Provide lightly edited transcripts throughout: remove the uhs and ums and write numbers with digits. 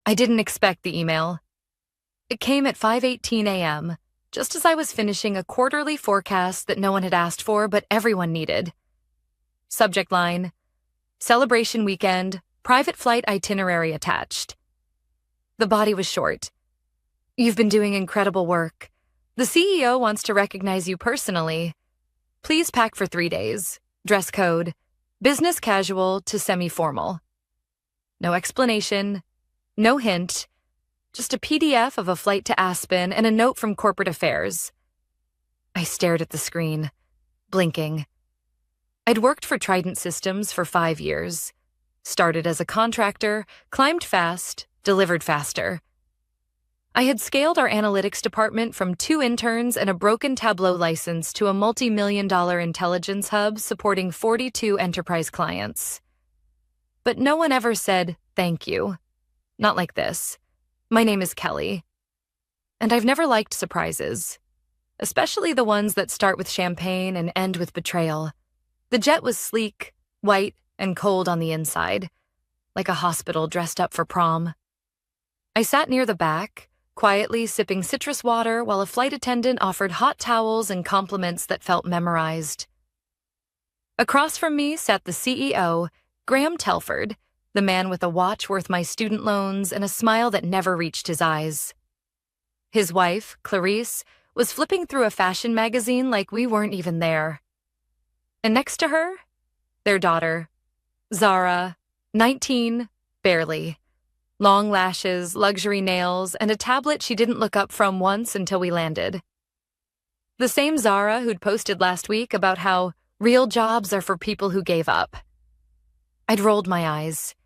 I didn't expect the email. It came at 5:18 a.m., just as I was finishing a quarterly forecast that no one had asked for but everyone needed. Subject line: Celebration weekend, private flight itinerary attached. The body was short. You've been doing incredible work. The CEO wants to recognize you personally. Please pack for 3 days. Dress code: business casual to semi-formal. No explanation, no hint, just a PDF of a flight to Aspen and a note from corporate affairs. I stared at the screen, blinking. I'd worked for Trident Systems for 5 years. Started as a contractor, climbed fast, delivered faster. I had scaled our analytics department from 2 interns and a broken Tableau license to a multi-million-dollar intelligence hub supporting 42 enterprise clients. But no one ever said, thank you. Not like this. My name is Kelly. And I've never liked surprises, especially the ones that start with champagne and end with betrayal. The jet was sleek, white, and cold on the inside, like a hospital dressed up for prom. I sat near the back, quietly sipping citrus water while a flight attendant offered hot towels and compliments that felt memorized. Across from me sat the CEO, Graham Telford, the man with a watch worth my student loans and a smile that never reached his eyes. His wife, Clarice, was flipping through a fashion magazine like we weren't even there. And next to her, their daughter, Zara, 19, barely. Long lashes, luxury nails, and a tablet she didn't look up from once until we landed. The same Zara who'd posted last week about how real jobs are for people who gave up. I'd rolled my eyes.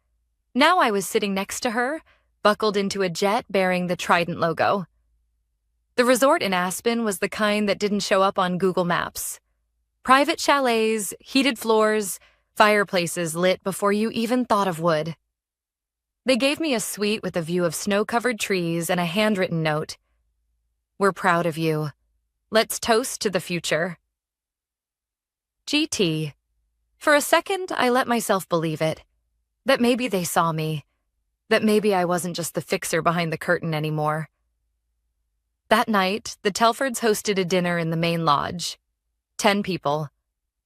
Now I was sitting next to her, buckled into a jet bearing the Trident logo. The resort in Aspen was the kind that didn't show up on Google Maps. Private chalets, heated floors, fireplaces lit before you even thought of wood. They gave me a suite with a view of snow-covered trees and a handwritten note. We're proud of you. Let's toast to the future. GT. For a second, I let myself believe it. That maybe they saw me. That maybe I wasn't just the fixer behind the curtain anymore. That night, the Telfords hosted a dinner in the main lodge. 10 people,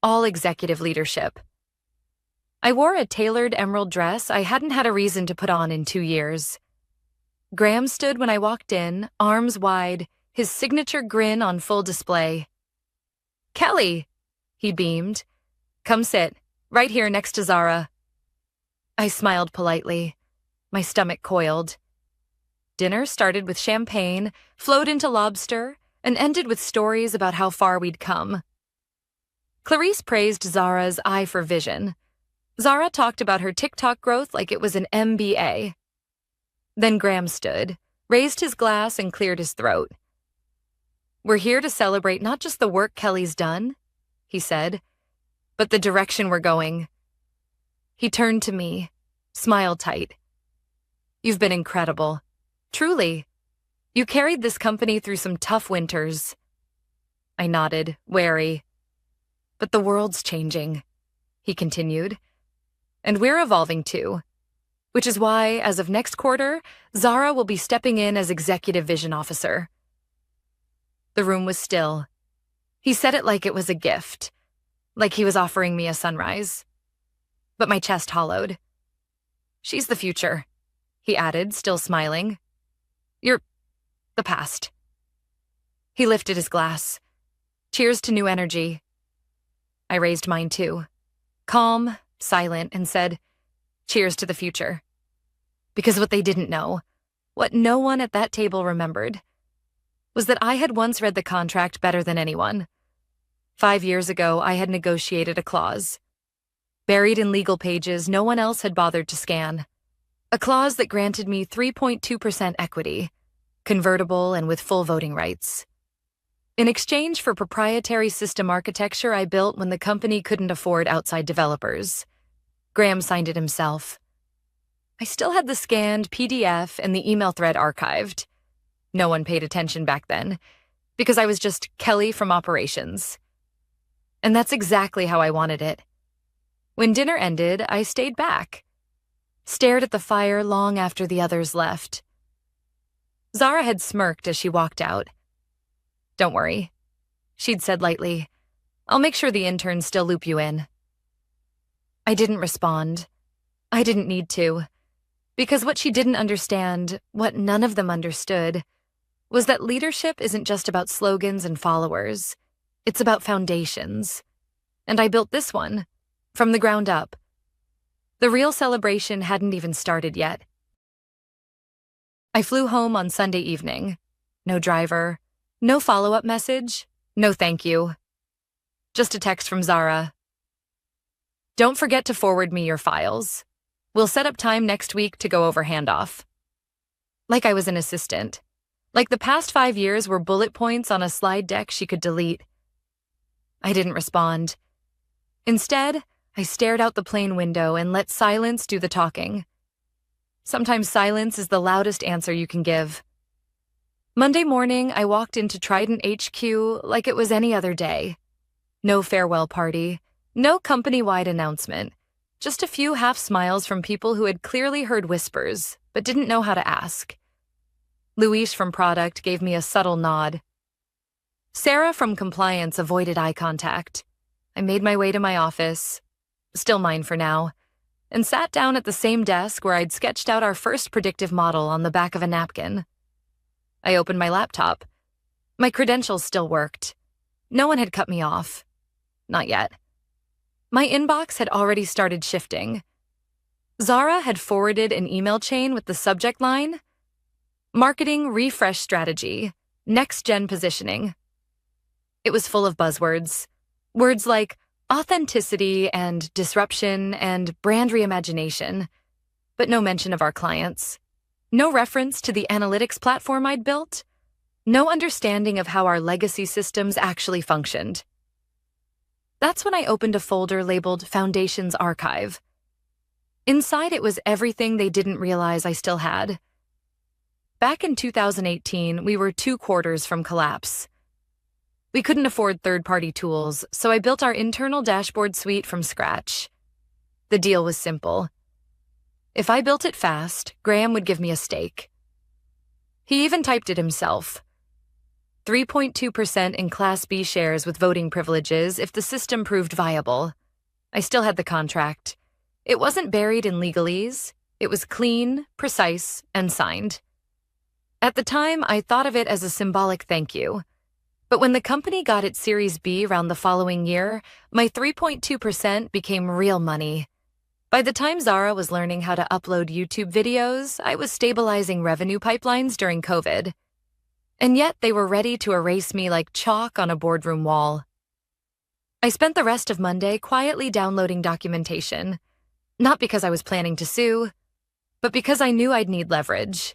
all executive leadership. I wore a tailored emerald dress I hadn't had a reason to put on in 2 years. Graham stood when I walked in, arms wide, his signature grin on full display. Kelly, he beamed. Come sit, right here next to Zara. I smiled politely. My stomach coiled. Dinner started with champagne, flowed into lobster, and ended with stories about how far we'd come. Clarice praised Zara's eye for vision. Zara talked about her TikTok growth like it was an MBA. Then Graham stood, raised his glass, and cleared his throat. We're here to celebrate not just the work Kelly's done, he said, but the direction we're going. He turned to me, smiled tight. You've been incredible. Truly. You carried this company through some tough winters. I nodded, wary. But the world's changing, he continued. And we're evolving too. Which is why, as of next quarter, Zara will be stepping in as Executive Vision Officer. The room was still. He said it like it was a gift, like he was offering me a sunrise. But my chest hollowed. She's the future, he added, still smiling. You're the past. He lifted his glass. Cheers to new energy. I raised mine too, calm, silent, and said, cheers to the future. Because what they didn't know, what no one at that table remembered, was that I had once read the contract better than anyone. 5 years ago, I had negotiated a clause. Buried in legal pages no one else had bothered to scan. A clause that granted me 3.2% equity, convertible and with full voting rights. In exchange for proprietary system architecture I built when the company couldn't afford outside developers. Graham signed it himself. I still had the scanned PDF and the email thread archived. No one paid attention back then, because I was just Kelly from operations. And that's exactly how I wanted it. When dinner ended, I stayed back. stared at the fire long after the others left. Zara had smirked as she walked out. "Don't worry," she'd said lightly. "I'll make sure the interns still loop you in." I didn't respond. I didn't need to. Because what she didn't understand, what none of them understood, was that leadership isn't just about slogans and followers. It's about foundations. And I built this one, from the ground up. The real celebration hadn't even started yet. I flew home on Sunday evening. No driver, no follow-up message, no thank you. Just a text from Zara. "Don't forget to forward me your files. We'll set up time next week to go over handoff." Like I was an assistant. Like the past 5 years were bullet points on a slide deck she could delete. I didn't respond. Instead, I stared out the plane window and let silence do the talking. Sometimes silence is the loudest answer you can give. Monday morning, I walked into Trident HQ like it was any other day. No farewell party, no company-wide announcement, just a few half smiles from people who had clearly heard whispers, but didn't know how to ask. Luis from product gave me a subtle nod. Sarah from compliance avoided eye contact. I made my way to my office, still mine for now, and sat down at the same desk where I'd sketched out our first predictive model on the back of a napkin. I opened my laptop. My credentials still worked. No one had cut me off. Not yet. My inbox had already started shifting. Zara had forwarded an email chain with the subject line, "Marketing Refresh Strategy, Next Gen Positioning." It was full of buzzwords. Words like authenticity and disruption and brand reimagination, but no mention of our clients. No reference to the analytics platform I'd built. No understanding of how our legacy systems actually functioned. That's when I opened a folder labeled Foundations Archive. Inside it was everything they didn't realize I still had. Back in 2018, we were 2 quarters from collapse. We couldn't afford third-party tools, so I built our internal dashboard suite from scratch. The deal was simple. If I built it fast, Graham would give me a stake. He even typed it himself. 3.2% in Class B shares with voting privileges if the system proved viable. I still had the contract. It wasn't buried in legalese. It was clean, precise, and signed. At the time, I thought of it as a symbolic thank you. But when the company got its Series B around the following year, my 3.2% became real money. By the time Zara was learning how to upload YouTube videos, I was stabilizing revenue pipelines during COVID. And yet they were ready to erase me like chalk on a boardroom wall. I spent the rest of Monday quietly downloading documentation, not because I was planning to sue, but because I knew I'd need leverage.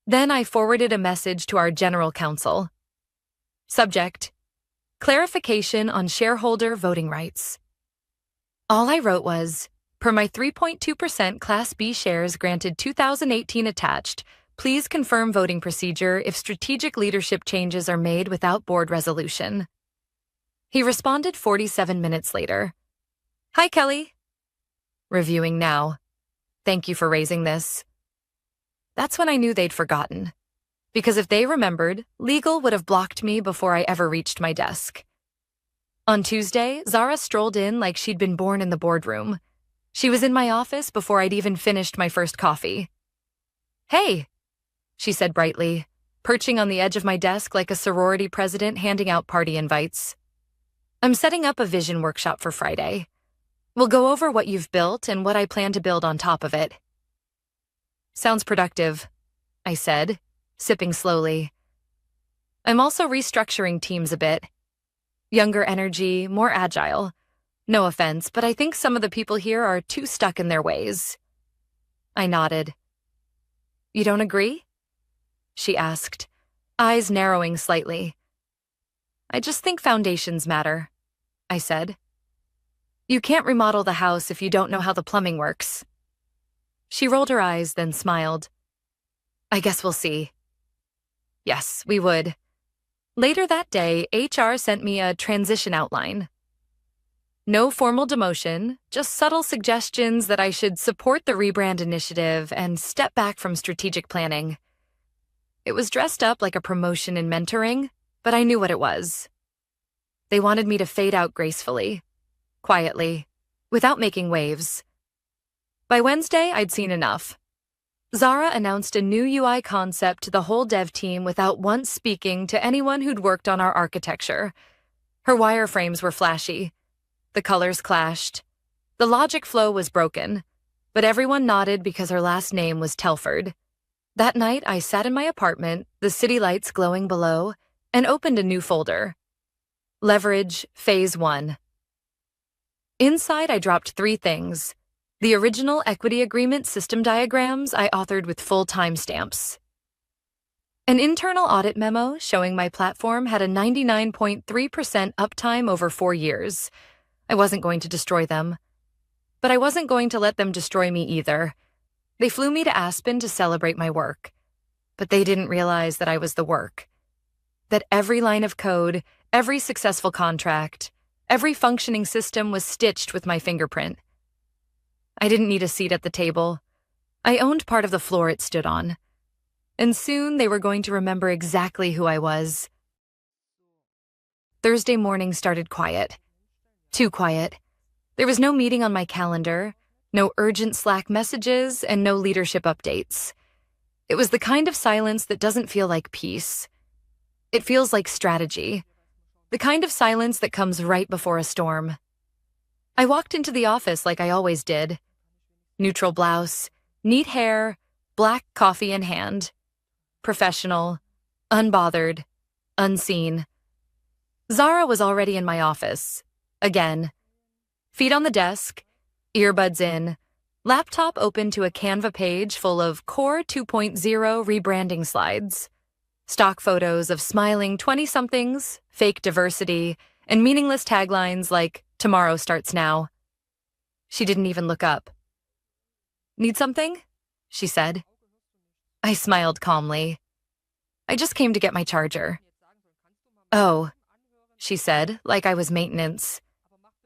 Then I forwarded a message to our general counsel. Subject: Clarification on shareholder voting rights. All I wrote was, per my 3.2% Class B shares granted 2018 attached, please confirm voting procedure if strategic leadership changes are made without board resolution. He responded 47 minutes later. Hi, Kelly. Reviewing now. Thank you for raising this. That's when I knew they'd forgotten. Because if they remembered, legal would have blocked me before I ever reached my desk. On Tuesday, Zara strolled in like she'd been born in the boardroom. She was in my office before I'd even finished my first coffee. Hey, she said brightly, perching on the edge of my desk like a sorority president handing out party invites. I'm setting up a vision workshop for Friday. We'll go over what you've built and what I plan to build on top of it. Sounds productive, I said, sipping slowly. I'm also restructuring teams a bit. Younger energy, more agile. No offense, but I think some of the people here are too stuck in their ways. I nodded. You don't agree? She asked, eyes narrowing slightly. I just think foundations matter, I said. You can't remodel the house if you don't know how the plumbing works. She rolled her eyes, then smiled. I guess we'll see. Yes, we would. Later that day, HR sent me a transition outline. No formal demotion, just subtle suggestions that I should support the rebrand initiative and step back from strategic planning. It was dressed up like a promotion in mentoring, but I knew what it was. They wanted me to fade out gracefully, quietly, without making waves. By Wednesday, I'd seen enough. Zara announced a new UI concept to the whole dev team without once speaking to anyone who'd worked on our architecture. Her wireframes were flashy. The colors clashed. The logic flow was broken, but everyone nodded because her last name was Telford. That night, I sat in my apartment, the city lights glowing below, and opened a new folder. Leverage Phase 1. Inside, I dropped 3 things. The original equity agreement system diagrams I authored with full timestamps. An internal audit memo showing my platform had a 99.3% uptime over 4 years. I wasn't going to destroy them. But I wasn't going to let them destroy me either. They flew me to Aspen to celebrate my work. But they didn't realize that I was the work. That every line of code, every successful contract, every functioning system was stitched with my fingerprint. I didn't need a seat at the table. I owned part of the floor it stood on. And soon they were going to remember exactly who I was. Thursday morning started quiet. Too quiet. There was no meeting on my calendar, no urgent Slack messages, and no leadership updates. It was the kind of silence that doesn't feel like peace. It feels like strategy. The kind of silence that comes right before a storm. I walked into the office like I always did. Neutral blouse, neat hair, black coffee in hand. Professional, unbothered, unseen. Zara was already in my office. Again. Feet on the desk, earbuds in, laptop open to a Canva page full of Core 2.0 rebranding slides. Stock photos of smiling 20-somethings, fake diversity, and meaningless taglines like, "Tomorrow starts now." She didn't even look up. "Need something?" she said. I smiled calmly. "I just came to get my charger." "Oh," she said, like I was maintenance.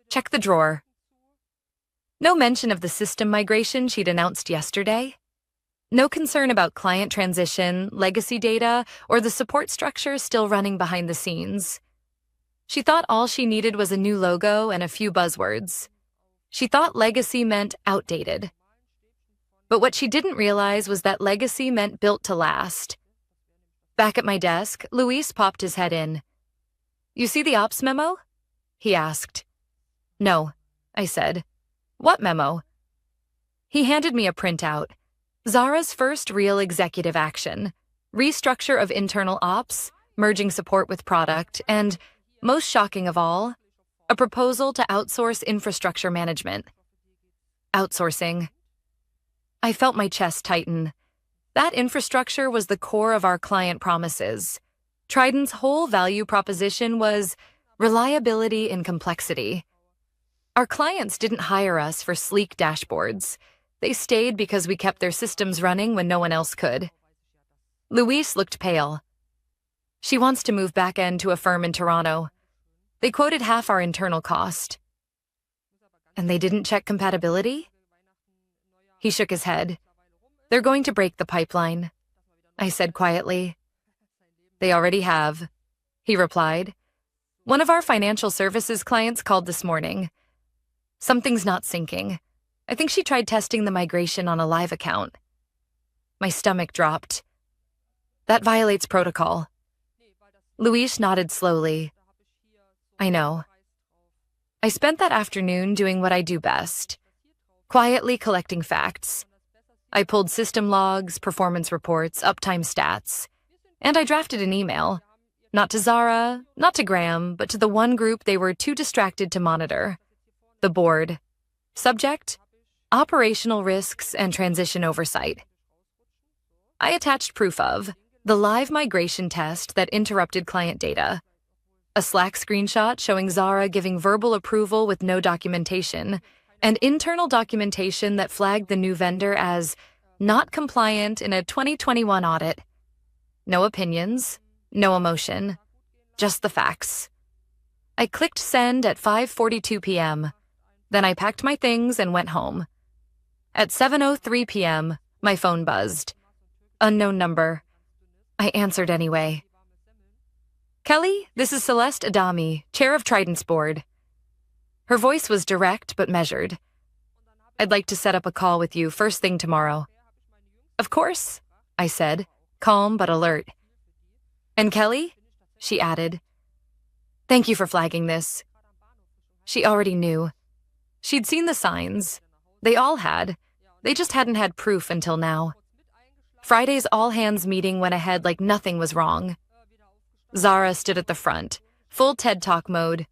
"Check the drawer." No mention of the system migration she'd announced yesterday. No concern about client transition, legacy data, or the support structure still running behind the scenes. She thought all she needed was a new logo and a few buzzwords. She thought legacy meant outdated. But what she didn't realize was that legacy meant built to last. Back at my desk, Luis popped his head in. "You see the ops memo?" he asked. "No," I said. "What memo?" He handed me a printout. Zara's first real executive action. Restructure of internal ops, merging support with product, and, most shocking of all, a proposal to outsource infrastructure management. Outsourcing. I felt my chest tighten. That infrastructure was the core of our client promises. Trident's whole value proposition was reliability in complexity. Our clients didn't hire us for sleek dashboards. They stayed because we kept their systems running when no one else could. Luis looked pale. She wants to move back-end to a firm in Toronto. They quoted half our internal cost. And they didn't check compatibility? He shook his head. "They're going to break the pipeline," I said quietly. "They already have," he replied. "One of our financial services clients called this morning. Something's not syncing. I think she tried testing the migration on a live account." My stomach dropped. "That violates protocol." Luis nodded slowly. "I know." I spent that afternoon doing what I do best, quietly collecting facts. I pulled system logs, performance reports, uptime stats, and I drafted an email. Not to Zara, not to Graham, but to the one group they were too distracted to monitor. The board. Subject: operational risks and transition oversight. I attached proof of the live migration test that interrupted client data, a Slack screenshot showing Zara giving verbal approval with no documentation, and internal documentation that flagged the new vendor as not compliant in a 2021 audit. No opinions, no emotion, just the facts. I clicked send at 5:42 p.m. Then I packed my things and went home. At 7:03 p.m., my phone buzzed. Unknown number. I answered anyway. Kelly, this is Celeste Adami, chair of Trident's board. Her voice was direct but measured. I'd like to set up a call with you first thing tomorrow. Of course, I said, calm but alert. And Kelly? She added. Thank you for flagging this. She already knew. She'd seen the signs. They all had. They just hadn't had proof until now. Friday's all-hands meeting went ahead like nothing was wrong. Zara stood at the front, full TED Talk mode.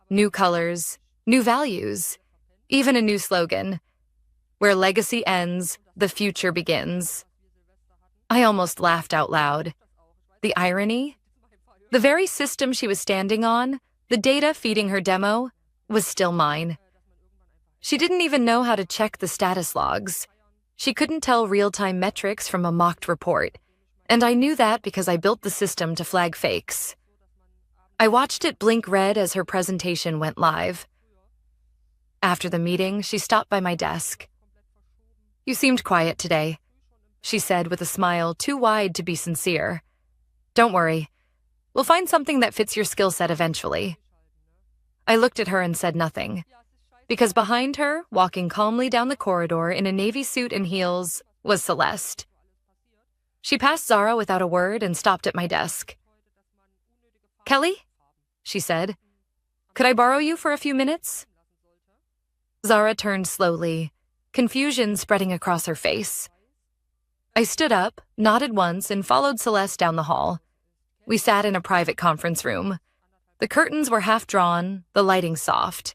New colors, new values, even a new slogan. Where legacy ends, the future begins. I almost laughed out loud. The irony? The very system she was standing on, the data feeding her demo, was still mine. She didn't even know how to check the status logs. She couldn't tell real-time metrics from a mocked report, and I knew that because I built the system to flag fakes. I watched it blink red as her presentation went live. After the meeting, she stopped by my desk. You seemed quiet today, she said with a smile too wide to be sincere. Don't worry. We'll find something that fits your skill set eventually. I looked at her and said nothing, because behind her, walking calmly down the corridor in a navy suit and heels, was Celeste. She passed Zara without a word and stopped at my desk. Kelly? She said. Could I borrow you for a few minutes? Zara turned slowly, confusion spreading across her face. I stood up, nodded once, and followed Celeste down the hall. We sat in a private conference room. The curtains were half drawn, the lighting soft.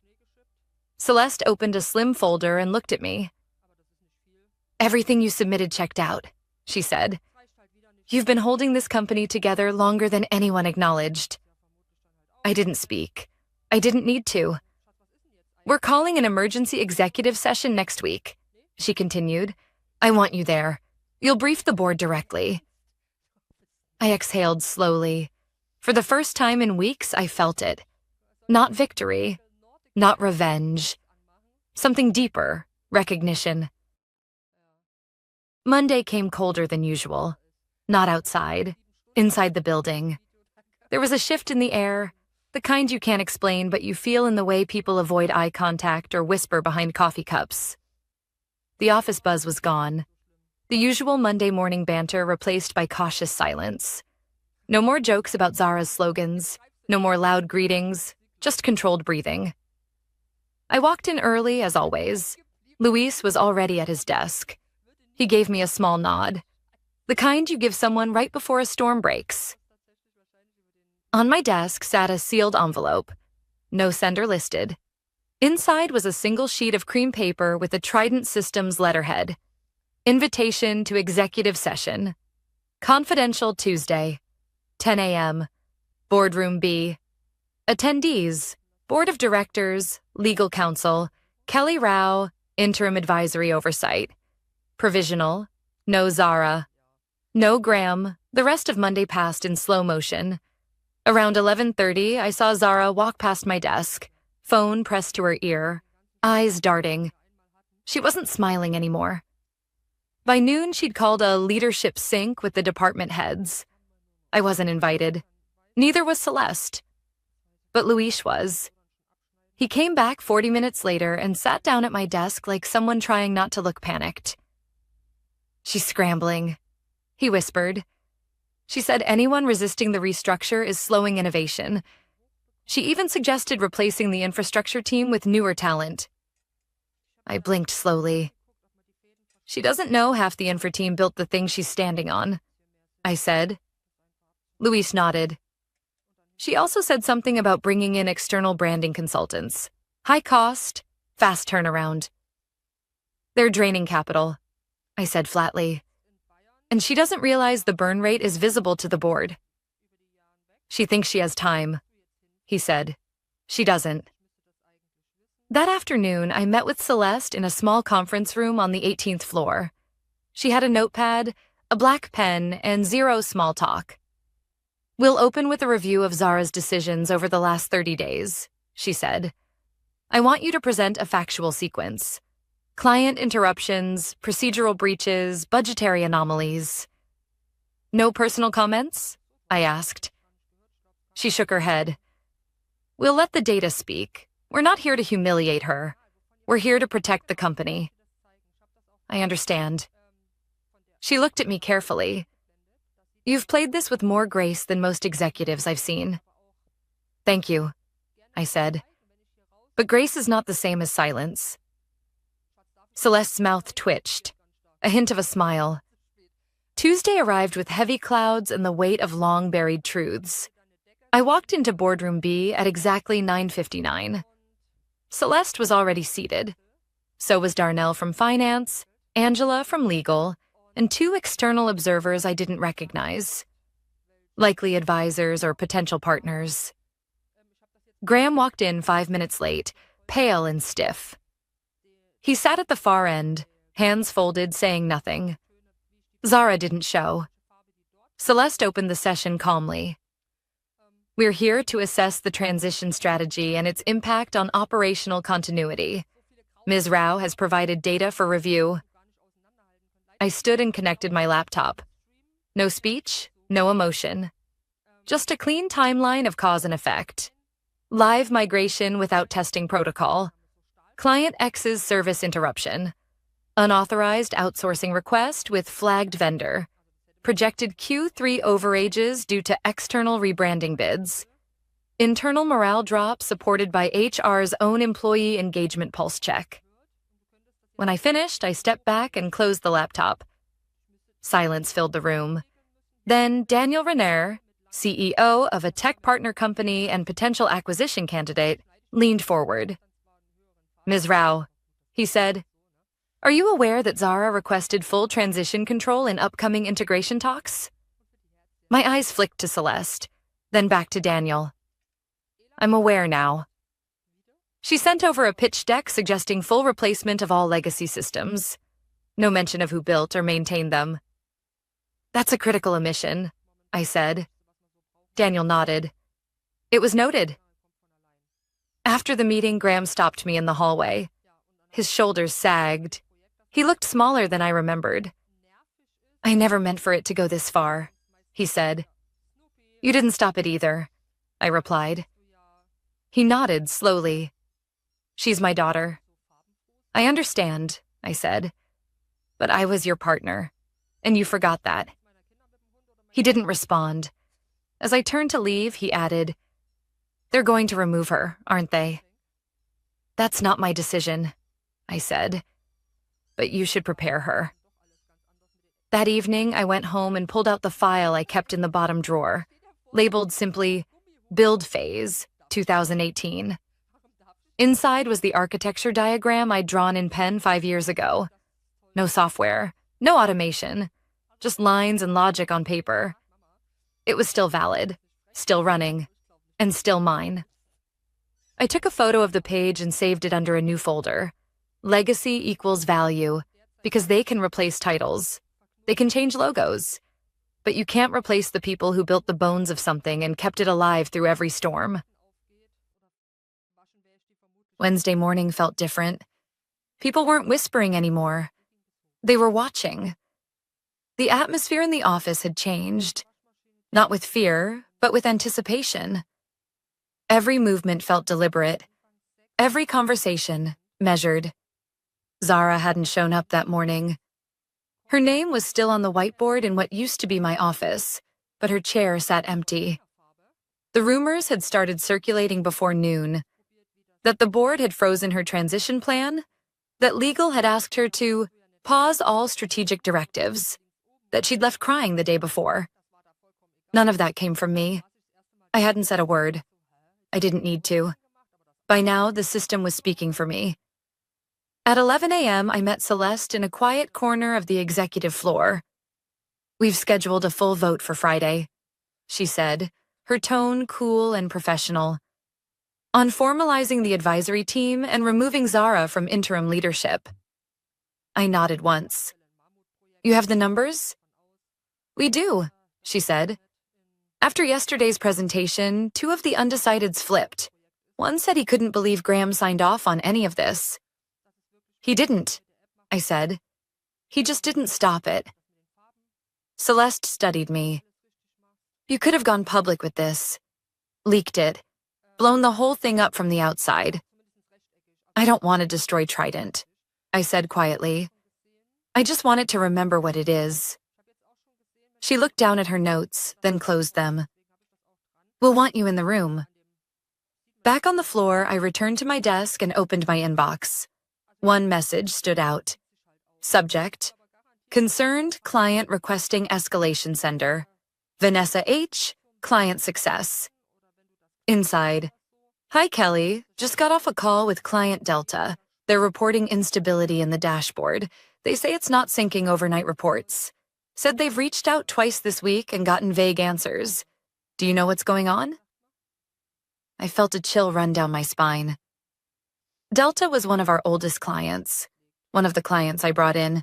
Celeste opened a slim folder and looked at me. Everything you submitted checked out, she said. You've been holding this company together longer than anyone acknowledged. I didn't speak. I didn't need to. We're calling an emergency executive session next week, she continued. I want you there. You'll brief the board directly. I exhaled slowly. For the first time in weeks, I felt it. Not victory. Not revenge. Something deeper, recognition. Monday came colder than usual. Not outside, inside the building. There was a shift in the air, the kind you can't explain but you feel in the way people avoid eye contact or whisper behind coffee cups. The office buzz was gone. The usual Monday morning banter replaced by cautious silence. No more jokes about Zara's slogans, no more loud greetings, just controlled breathing. I walked in early, as always. Luis was already at his desk. He gave me a small nod, the kind you give someone right before a storm breaks. On my desk sat a sealed envelope. No sender listed. Inside was a single sheet of cream paper with the Trident Systems letterhead. Invitation to executive session. Confidential Tuesday. 10 a.m. Boardroom B. Attendees. Board of Directors, Legal Counsel, Kelly Rao, Interim Advisory Oversight. Provisional. No Zara. No Graham. The rest of Monday passed in slow motion. Around 11:30, I saw Zara walk past my desk, phone pressed to her ear, eyes darting. She wasn't smiling anymore. By noon, she'd called a leadership sync with the department heads. I wasn't invited. Neither was Celeste. But Luis was. He came back 40 minutes later and sat down at my desk like someone trying not to look panicked. She's scrambling, he whispered. She said anyone resisting the restructure is slowing innovation. She even suggested replacing the infrastructure team with newer talent. I blinked slowly. She doesn't know half the infra team built the thing she's standing on, I said. Luis nodded. She also said something about bringing in external branding consultants. High cost, fast turnaround. They're draining capital, I said flatly. And she doesn't realize the burn rate is visible to the board. She thinks she has time, he said. She doesn't. That afternoon, I met with Celeste in a small conference room on the 18th floor. She had a notepad, a black pen, and zero small talk. We'll open with a review of Zara's decisions over the last 30 days, she said. I want you to present a factual sequence. Client interruptions, procedural breaches, budgetary anomalies. No personal comments? I asked. She shook her head. We'll let the data speak. We're not here to humiliate her. We're here to protect the company. I understand. She looked at me carefully. You've played this with more grace than most executives I've seen. Thank you, I said. But grace is not the same as silence. Celeste's mouth twitched, a hint of a smile. Tuesday arrived with heavy clouds and the weight of long-buried truths. I walked into Boardroom B at exactly 9:59. Celeste was already seated. So was Darnell from finance, Angela from legal, and two external observers I didn't recognize. Likely advisors or potential partners. Graham walked in 5 minutes late, pale and stiff. He sat at the far end, hands folded, saying nothing. Zara didn't show. Celeste opened the session calmly. We're here to assess the transition strategy and its impact on operational continuity. Ms. Rao has provided data for review. I stood and connected my laptop. No speech, no emotion. Just a clean timeline of cause and effect. Live migration without testing protocol. Client X's service interruption. Unauthorized outsourcing request with flagged vendor. Projected Q3 overages due to external rebranding bids. Internal morale drop supported by HR's own employee engagement pulse check. When I finished, I stepped back and closed the laptop. Silence filled the room. Then Daniel Renner, CEO of a tech partner company and potential acquisition candidate, leaned forward. Ms. Rao, he said, are you aware that Zara requested full transition control in upcoming integration talks? My eyes flicked to Celeste, then back to Daniel. I'm aware now. She sent over a pitch deck suggesting full replacement of all legacy systems. No mention of who built or maintained them. That's a critical omission, I said. Daniel nodded. It was noted. After the meeting, Graham stopped me in the hallway. His shoulders sagged. He looked smaller than I remembered. I never meant for it to go this far, he said. You didn't stop it either, I replied. He nodded slowly. She's my daughter. I understand, I said. But I was your partner, and you forgot that. He didn't respond. As I turned to leave, he added, They're going to remove her, aren't they? That's not my decision, I said. But you should prepare her. That evening, I went home and pulled out the file I kept in the bottom drawer, labeled simply, Build Phase, 2018. Inside was the architecture diagram I'd drawn in pen 5 years ago. No software, no automation, just lines and logic on paper. It was still valid, still running, and still mine. I took a photo of the page and saved it under a new folder. Legacy equals value, because they can replace titles. They can change logos. But you can't replace the people who built the bones of something and kept it alive through every storm. Wednesday morning felt different. People weren't whispering anymore. They were watching. The atmosphere in the office had changed. Not with fear, but with anticipation. Every movement felt deliberate. Every conversation measured. Zara hadn't shown up that morning. Her name was still on the whiteboard in what used to be my office, but her chair sat empty. The rumors had started circulating before noon. That the board had frozen her transition plan, that legal had asked her to pause all strategic directives, that she'd left crying the day before. None of that came from me. I hadn't said a word. I didn't need to. By now, the system was speaking for me. At 11 a.m., I met Celeste in a quiet corner of the executive floor. We've scheduled a full vote for Friday, she said, her tone cool and professional. On formalizing the advisory team and removing Zara from interim leadership. I nodded once. You have the numbers? We do, she said. After yesterday's presentation, two of the undecideds flipped. One said he couldn't believe Graham signed off on any of this. He didn't, I said. He just didn't stop it. Celeste studied me. You could have gone public with this, leaked it, blown the whole thing up from the outside. I don't want to destroy Trident, I said quietly. I just want it to remember what it is. She looked down at her notes, then closed them. We'll want you in the room. Back on the floor, I returned to my desk and opened my inbox. One message stood out. Subject: Concerned client requesting escalation sender. Vanessa H., client success. Inside: Hi, Kelly. Just got off a call with client Delta. They're reporting instability in the dashboard. They say it's not syncing overnight reports. Said they've reached out twice this week and gotten vague answers. Do you know what's going on? I felt a chill run down my spine. Delta was one of our oldest clients. One of the clients I brought in,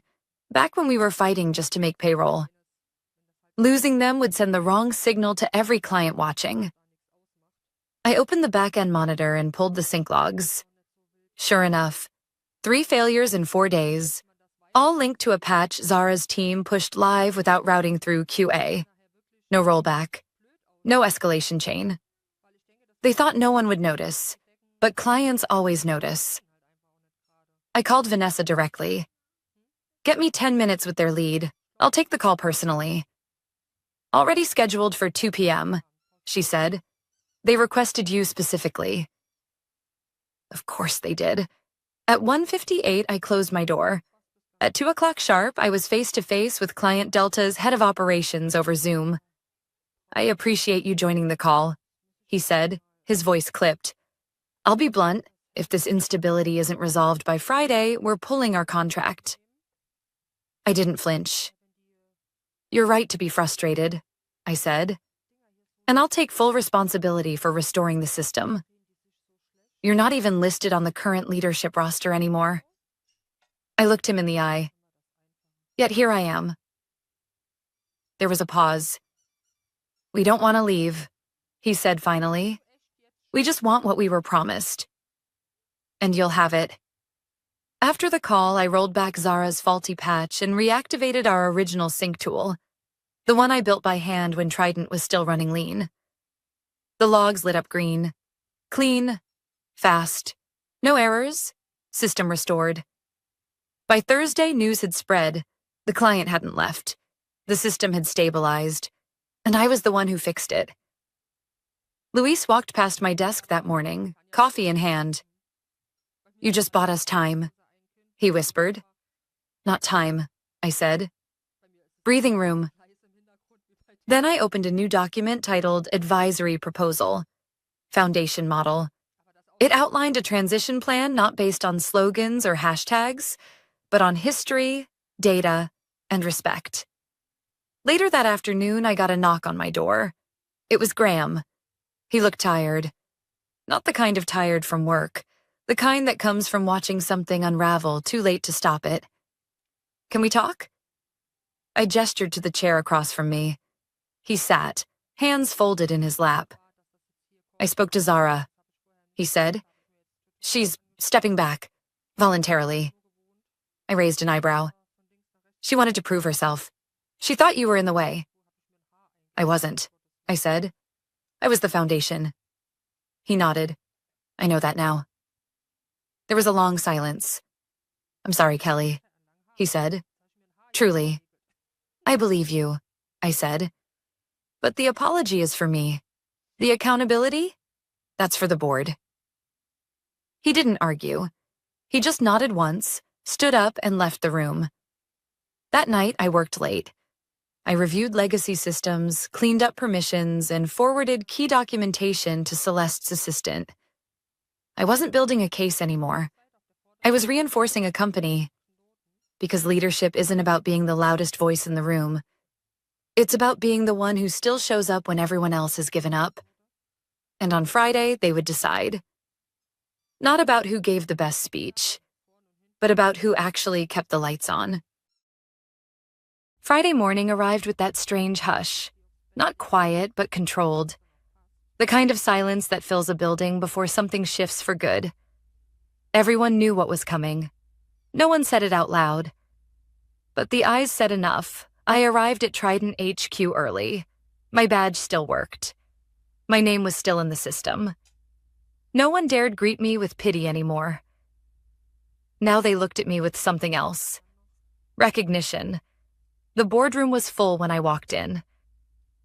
back when we were fighting just to make payroll. Losing them would send the wrong signal to every client watching. I opened the back-end monitor and pulled the sync logs. Sure enough, 3 failures in 4 days, all linked to a patch Zara's team pushed live without routing through QA. No rollback, no escalation chain. They thought no one would notice, but clients always notice. I called Vanessa directly. Get me 10 minutes with their lead. I'll take the call personally. Already scheduled for 2 p.m., she said. They requested you specifically. Of course they did. At 1:58, I closed my door. At 2 o'clock sharp, I was face-to-face with Client Delta's head of operations over Zoom. I appreciate you joining the call, he said, his voice clipped. I'll be blunt. If this instability isn't resolved by Friday, we're pulling our contract. I didn't flinch. You're right to be frustrated, I said. And I'll take full responsibility for restoring the system. You're not even listed on the current leadership roster anymore. I looked him in the eye. Yet here I am. There was a pause. We don't want to leave, he said finally. We just want what we were promised. And you'll have it. After the call, I rolled back Zara's faulty patch and reactivated our original sync tool, the one I built by hand when Trident was still running lean. The logs lit up green. Clean, fast, no errors, system restored. By Thursday, news had spread. The client hadn't left. The system had stabilized, and I was the one who fixed it. Luis walked past my desk that morning, coffee in hand. You just bought us time, he whispered. Not time, I said. Breathing room. Then I opened a new document titled Advisory Proposal, Foundation Model. It outlined a transition plan not based on slogans or hashtags, but on history, data, and respect. Later that afternoon, I got a knock on my door. It was Graham. He looked tired. Not the kind of tired from work, the kind that comes from watching something unravel too late to stop it. Can we talk? I gestured to the chair across from me. He sat, hands folded in his lap. I spoke to Zara, he said. She's stepping back, voluntarily. I raised an eyebrow. She wanted to prove herself. She thought you were in the way. I wasn't, I said. I was the foundation. He nodded. I know that now. There was a long silence. I'm sorry, Kelly, he said. Truly. I believe you, I said. But the apology is for me. The accountability? That's for the board. He didn't argue. He just nodded once, stood up, and left the room. That night, I worked late. I reviewed legacy systems, cleaned up permissions, and forwarded key documentation to Celeste's assistant. I wasn't building a case anymore. I was reinforcing a company. Because leadership isn't about being the loudest voice in the room. It's about being the one who still shows up when everyone else has given up. And on Friday, they would decide. Not about who gave the best speech, but about who actually kept the lights on. Friday morning arrived with that strange hush. Not quiet, but controlled. The kind of silence that fills a building before something shifts for good. Everyone knew what was coming. No one said it out loud. But the eyes said enough. I arrived at Trident HQ early. My badge still worked. My name was still in the system. No one dared greet me with pity anymore. Now they looked at me with something else. Recognition. The boardroom was full when I walked in.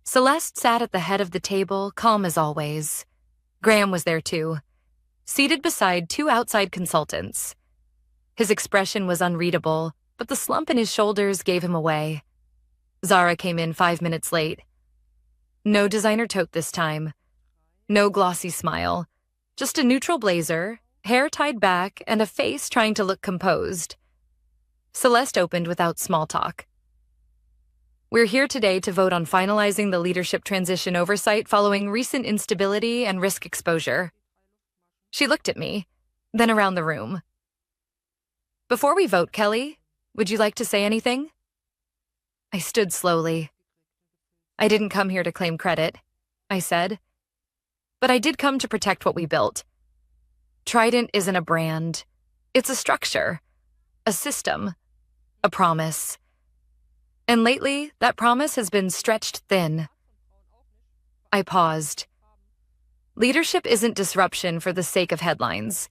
Celeste sat at the head of the table, calm as always. Graham was there too, seated beside two outside consultants. His expression was unreadable, but the slump in his shoulders gave him away. Zara came in 5 minutes late. No designer toque this time. No glossy smile. Just a neutral blazer, hair tied back, and a face trying to look composed. Celeste opened without small talk. We're here today to vote on finalizing the leadership transition oversight following recent instability and risk exposure. She looked at me, then around the room. Before we vote, Kelly, would you like to say anything? I stood slowly. I didn't come here to claim credit, I said. But I did come to protect what we built. Trident isn't a brand. It's a structure, a system, a promise. And lately, that promise has been stretched thin. I paused. Leadership isn't disruption for the sake of headlines.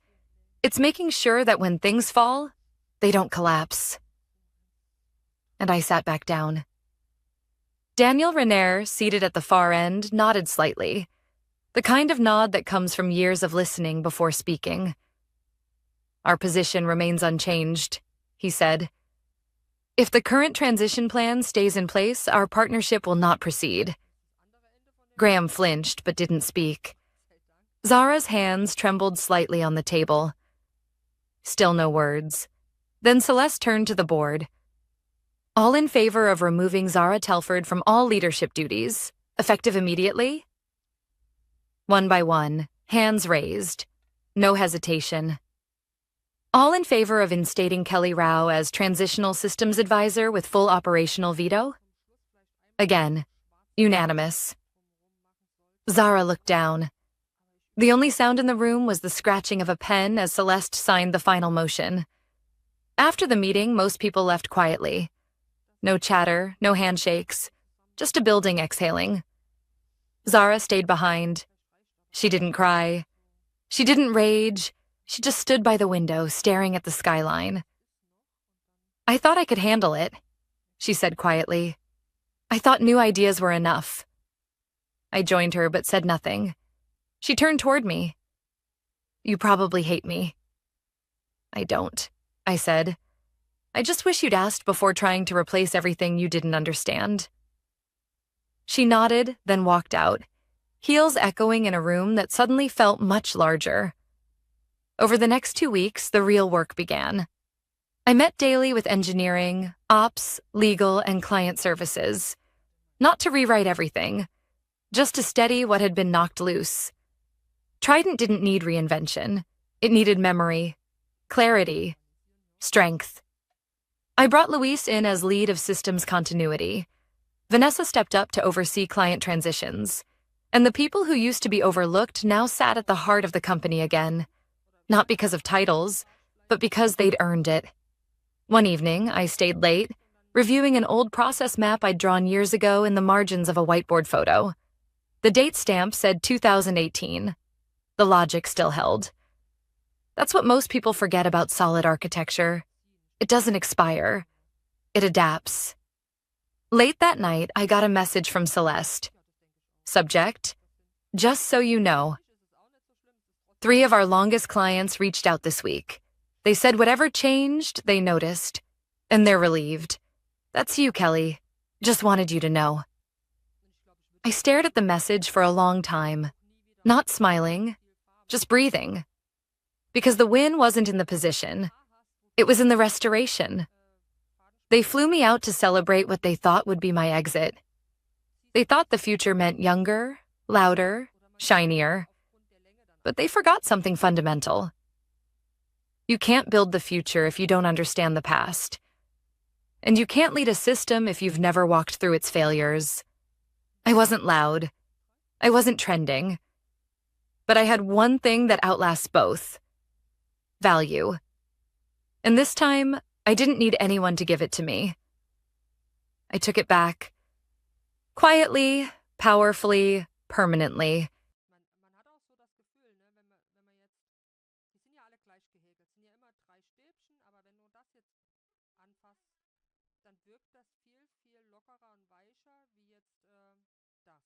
It's making sure that when things fall, they don't collapse. And I sat back down. Daniel Renaer, seated at the far end, nodded slightly. The kind of nod that comes from years of listening before speaking. Our position remains unchanged, he said. If the current transition plan stays in place, our partnership will not proceed. Graham flinched but didn't speak. Zara's hands trembled slightly on the table. Still no words. Then Celeste turned to the board. All in favor of removing Zara Telford from all leadership duties, effective immediately? One by one, hands raised. No hesitation. All in favor of instating Kelly Rao as Transitional Systems Advisor with full operational veto? Again, unanimous. Zara looked down. The only sound in the room was the scratching of a pen as Celeste signed the final motion. After the meeting, most people left quietly. No chatter, no handshakes, just a building exhaling. Zara stayed behind. She didn't cry. She didn't rage. She just stood by the window, staring at the skyline. I thought I could handle it, she said quietly. I thought new ideas were enough. I joined her but said nothing. She turned toward me. You probably hate me. I don't, I said. I just wish you'd asked before trying to replace everything you didn't understand. She nodded, then walked out, heels echoing in a room that suddenly felt much larger. Over the next 2 weeks, the real work began. I met daily with engineering, ops, legal, and client services. Not to rewrite everything, just to steady what had been knocked loose. Trident didn't need reinvention. It needed memory, clarity, strength. I brought Luis in as lead of systems continuity. Vanessa stepped up to oversee client transitions. And the people who used to be overlooked now sat at the heart of the company again. Not because of titles, but because they'd earned it. One evening, I stayed late, reviewing an old process map I'd drawn years ago in the margins of a whiteboard photo. The date stamp said 2018. The logic still held. That's what most people forget about solid architecture. It doesn't expire. It adapts. Late that night, I got a message from Celeste. Subject, just so you know. 3 of our longest clients reached out this week. They said whatever changed, they noticed. And they're relieved. That's you, Kelly. Just wanted you to know. I stared at the message for a long time. Not smiling, just breathing. Because the win wasn't in the position. It was in the restoration. They flew me out to celebrate what they thought would be my exit. They thought the future meant younger, louder, shinier. But they forgot something fundamental. You can't build the future if you don't understand the past. And you can't lead a system if you've never walked through its failures. I wasn't loud. I wasn't trending. But I had one thing that outlasts both: value. And this time, I didn't need anyone to give it to me. I took it back. Quietly, powerfully, permanently. Man hat auch so das Gefühl, ne, wenn man jetzt, die sind ja alle gleich gehäkelt, sind ja immer drei Stäbchen, aber wenn du das jetzt anfasst, dann wirkt das viel, viel lockerer und weicher wie jetzt das.